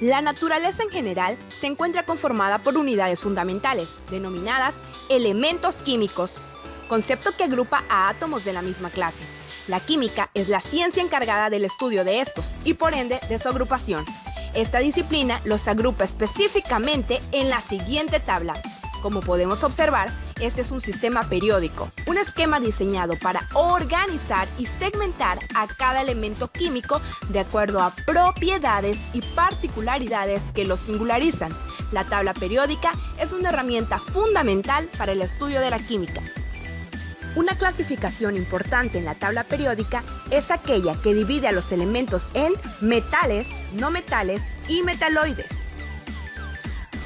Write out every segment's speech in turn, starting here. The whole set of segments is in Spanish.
La naturaleza en general se encuentra conformada por unidades fundamentales, denominadas elementos químicos, concepto que agrupa a átomos de la misma clase. La química es la ciencia encargada del estudio de estos y por ende de su agrupación. Esta disciplina los agrupa específicamente en la siguiente tabla. Como podemos observar, este es un sistema periódico, un esquema diseñado para organizar y segmentar a cada elemento químico de acuerdo a propiedades y particularidades que los singularizan. La tabla periódica es una herramienta fundamental para el estudio de la química. Una clasificación importante en la tabla periódica es aquella que divide a los elementos en metales, no metales y metaloides.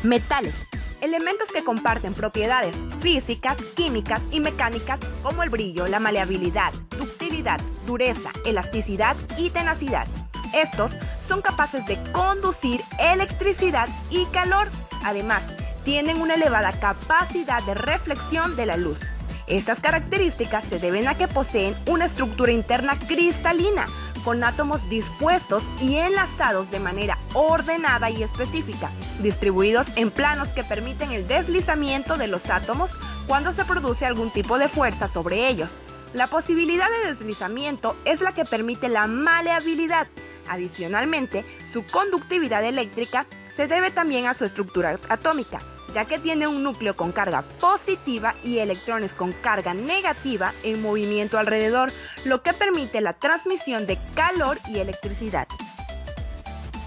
Metales. Elementos que comparten propiedades físicas, químicas y mecánicas como el brillo, la maleabilidad, ductilidad, dureza, elasticidad y tenacidad. Estos son capaces de conducir electricidad y calor. Además, tienen una elevada capacidad de reflexión de la luz. Estas características se deben a que poseen una estructura interna cristalina, con átomos dispuestos y enlazados de manera ordenada y específica, distribuidos en planos que permiten el deslizamiento de los átomos cuando se produce algún tipo de fuerza sobre ellos. La posibilidad de deslizamiento es la que permite la maleabilidad. Adicionalmente, su conductividad eléctrica se debe también a su estructura atómica, ya que tiene un núcleo con carga positiva y electrones con carga negativa en movimiento alrededor, lo que permite la transmisión de calor y electricidad.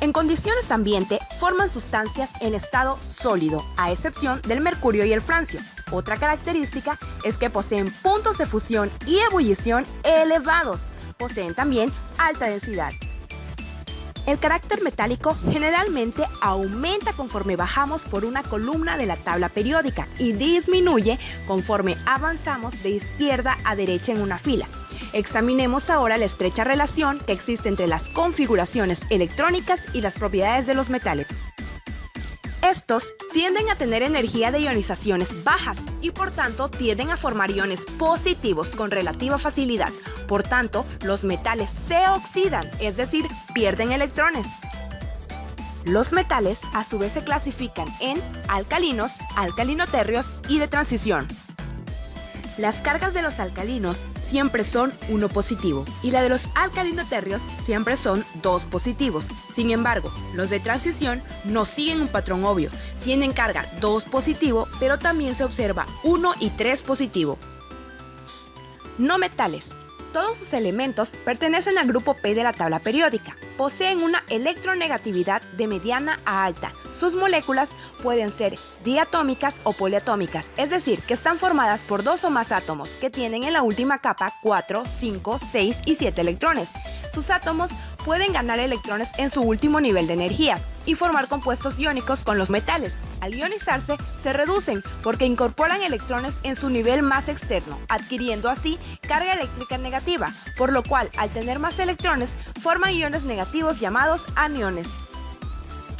En condiciones ambiente, forman sustancias en estado sólido, a excepción del mercurio y el francio. Otra característica es que poseen puntos de fusión y ebullición elevados. Poseen también alta densidad. El carácter metálico generalmente aumenta conforme bajamos por una columna de la tabla periódica y disminuye conforme avanzamos de izquierda a derecha en una fila. Examinemos ahora la estrecha relación que existe entre las configuraciones electrónicas y las propiedades de los metales. Estos tienden a tener energía de ionizaciones bajas y por tanto tienden a formar iones positivos con relativa facilidad. Por tanto, los metales se oxidan, es decir, pierden electrones. Los metales a su vez se clasifican en alcalinos, alcalinotérreos y de transición. Las cargas de los alcalinos siempre son 1 positivo y la de los alcalinotérreos siempre son 2 positivos. Sin embargo, los de transición no siguen un patrón obvio. Tienen carga 2 positivo, pero también se observa 1 y 3 positivo. No metales. Todos sus elementos pertenecen al grupo P de la tabla periódica. Poseen una electronegatividad de mediana a alta. Sus moléculas pueden ser diatómicas o poliatómicas, es decir, que están formadas por 2 o más átomos que tienen en la última capa 4, 5, 6 y 7 electrones. Sus átomos pueden ganar electrones en su último nivel de energía y formar compuestos iónicos con los metales. Al ionizarse, se reducen porque incorporan electrones en su nivel más externo, adquiriendo así carga eléctrica negativa, por lo cual, al tener más electrones, forman iones negativos llamados aniones.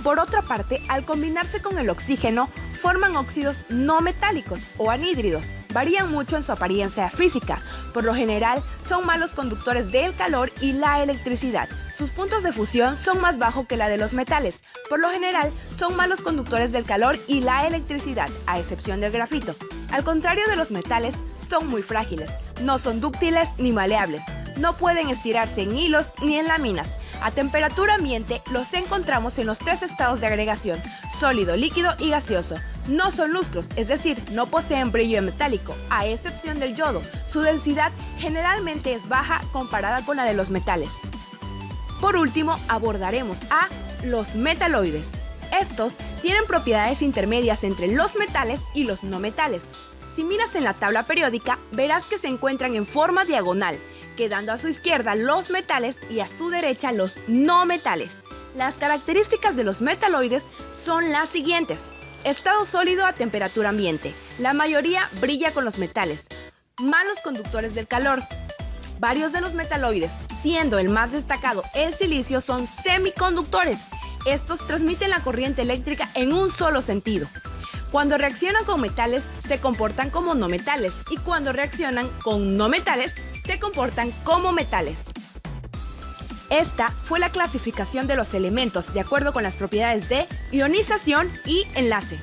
Por otra parte, al combinarse con el oxígeno, forman óxidos no metálicos o anhídridos. Varían mucho en su apariencia física. Por lo general, son malos conductores del calor y la electricidad. Sus puntos de fusión son más bajos que la de los metales. Por lo general, son malos conductores del calor y la electricidad, a excepción del grafito. Al contrario de los metales, son muy frágiles. No son dúctiles ni maleables. No pueden estirarse en hilos ni en láminas. A temperatura ambiente los encontramos en los 3 estados de agregación: sólido, líquido y gaseoso. No son lustros, es decir, no poseen brillo metálico, a excepción del yodo. Su densidad generalmente es baja comparada con la de los metales. Por último, abordaremos a los metaloides. Estos tienen propiedades intermedias entre los metales y los no metales. Si miras en la tabla periódica, verás que se encuentran en forma diagonal, quedando a su izquierda los metales y a su derecha los no metales. Las características de los metaloides son las siguientes: estado sólido a temperatura ambiente. La mayoría brilla con los metales. Malos conductores del calor. Varios de los metaloides, siendo el más destacado el silicio, son semiconductores. Estos transmiten la corriente eléctrica en un solo sentido. Cuando reaccionan con metales, se comportan como no metales, y cuando reaccionan con no metales, se comportan como metales. Esta fue la clasificación de los elementos de acuerdo con las propiedades de ionización y enlace.